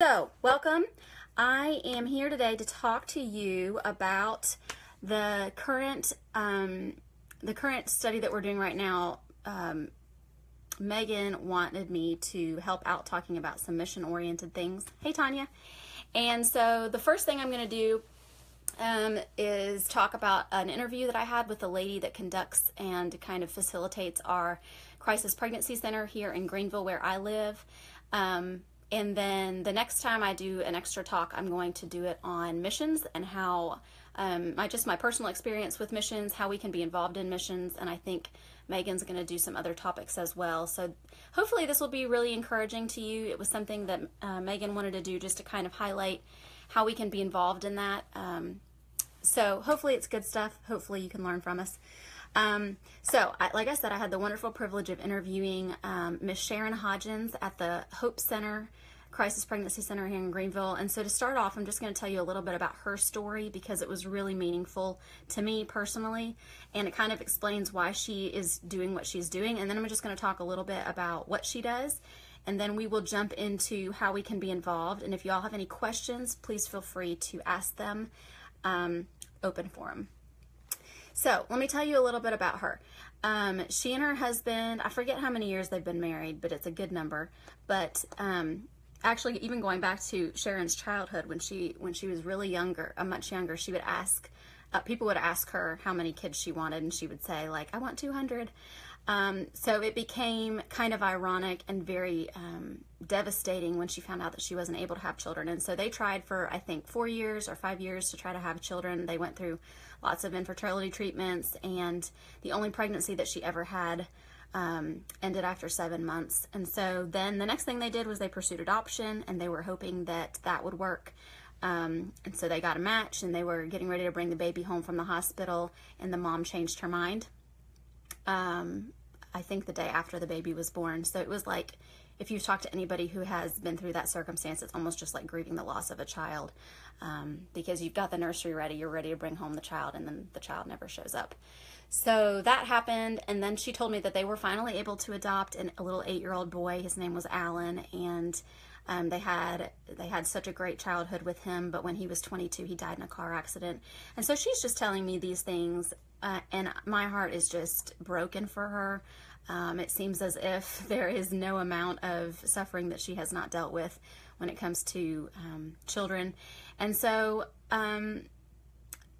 So, welcome. I am here today to talk to you about the current study that we're doing right now. Megan wanted me to help out talking about some mission-oriented things. Hey, Tanya. And so the first thing I'm going to do is talk about an interview that I had with a lady that conducts and kind of facilitates our crisis pregnancy center here in Greenville, where I live. And then the next time I do an extra talk, I'm going to do it on missions and how my personal experience with missions, how we can be involved in missions, and I think Megan's going to do some other topics as well. So hopefully this will be really encouraging to you. It was something that Megan wanted to do just to kind of highlight how we can be involved in that. So hopefully it's good stuff. Hopefully you can learn from us. Like I said, I had the wonderful privilege of interviewing Miss Sharon Hodgins at the Hope Center, Crisis Pregnancy Center here in Greenville. And so to start off, I'm just going to tell you a little bit about her story because it was really meaningful to me personally, and it kind of explains why she is doing what she's doing. And then I'm just going to talk a little bit about what she does, and then we will jump into how we can be involved. And if you all have any questions, please feel free to ask them. Open forum. So let me tell you a little bit about her. She and her husband, I forget how many years they've been married, but it's a good number. But actually, even going back to Sharon's childhood, when she was really younger, much younger, she would ask, people would ask her how many kids she wanted, and she would say, like, I want 200. So it became kind of ironic and very devastating when she found out that she wasn't able to have children. And so they tried for, I think, 4 years or 5 years to try to have children. They went through lots of infertility treatments, and the only pregnancy that she ever had ended after 7 months. And so then the next thing they did was they pursued adoption, and they were hoping that that would work. And so they got a match, and they were getting ready to bring the baby home from the hospital, and the mom changed her mind. I think the day after the baby was born. So it was like, if you've talked to anybody who has been through that circumstance, it's almost just like grieving the loss of a child, because you've got the nursery ready, you're ready to bring home the child, and then the child never shows up. So that happened, and then she told me that they were finally able to adopt a little 8-year-old boy. His name was Alan, and they had such a great childhood with him, but when he was 22, he died in a car accident. And so she's just telling me these things, and my heart is just broken for her. It seems as if there is no amount of suffering that she has not dealt with when it comes to children. And so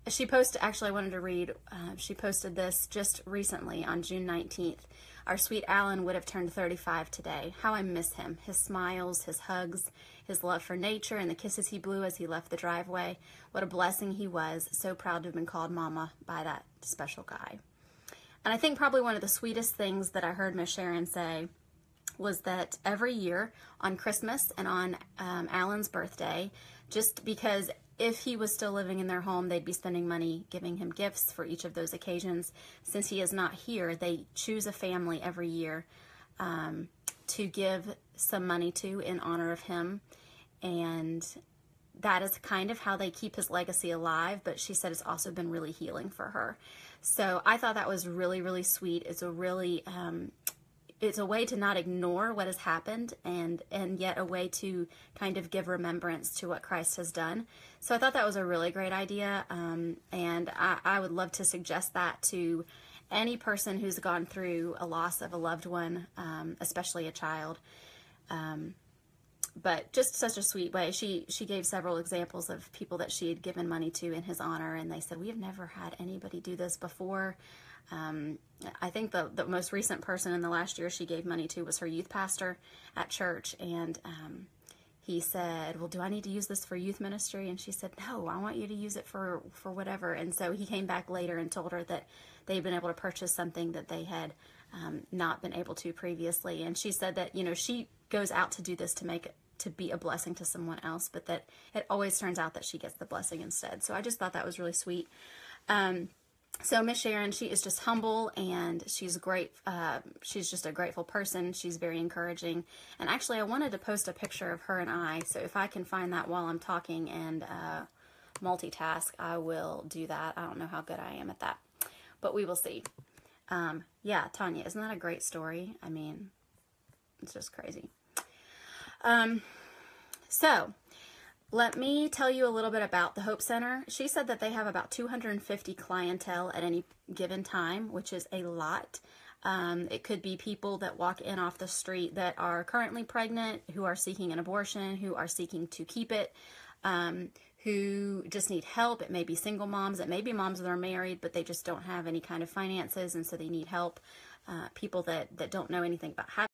she posted, actually I wanted to read, she posted this just recently on June 19th. Our sweet Alan would have turned 35 today. How I miss him. His smiles, his hugs, his love for nature, and the kisses he blew as he left the driveway. What a blessing he was. So proud to have been called Mama by that special guy. And I think probably one of the sweetest things that I heard Miss Sharon say was that every year on Christmas and on Alan's birthday, just because if he was still living in their home, they'd be spending money giving him gifts for each of those occasions. Since he is not here, they choose a family every year to give some money to in honor of him. And that is kind of how they keep his legacy alive, but she said it's also been really healing for her. So I thought that was really, really sweet. It's a really, it's a way to not ignore what has happened, and yet a way to kind of give remembrance to what Christ has done. So I thought that was a really great idea, and I would love to suggest that to any person who's gone through a loss of a loved one, especially a child. But just such a sweet way. She gave several examples of people that she had given money to in his honor, and they said, we have never had anybody do this before. I think the most recent person in the last year she gave money to was her youth pastor at church, and he said, well, do I need to use this for youth ministry? And she said, no, I want you to use it for whatever. And so he came back later and told her that they'd been able to purchase something that they had not been able to previously. And she said that, you know, she goes out to do this to be a blessing to someone else, but that it always turns out that she gets the blessing instead. So I just thought that was really sweet. So Miss Sharon, she is just humble, and she's great. She's just a grateful person. She's very encouraging. And actually, I wanted to post a picture of her and I. So if I can find that while I'm talking and multitask, I will do that. I don't know how good I am at that, but we will see. Yeah, Tanya, isn't that a great story? I mean, it's just crazy. So let me tell you a little bit about the Hope Center. She said that they have about 250 clientele at any given time, which is a lot. It could be people that walk in off the street that are currently pregnant, who are seeking an abortion, who are seeking to keep it, who just need help. It may be single moms. It may be moms that are married, but they just don't have any kind of finances, and so they need help. People that don't know anything about having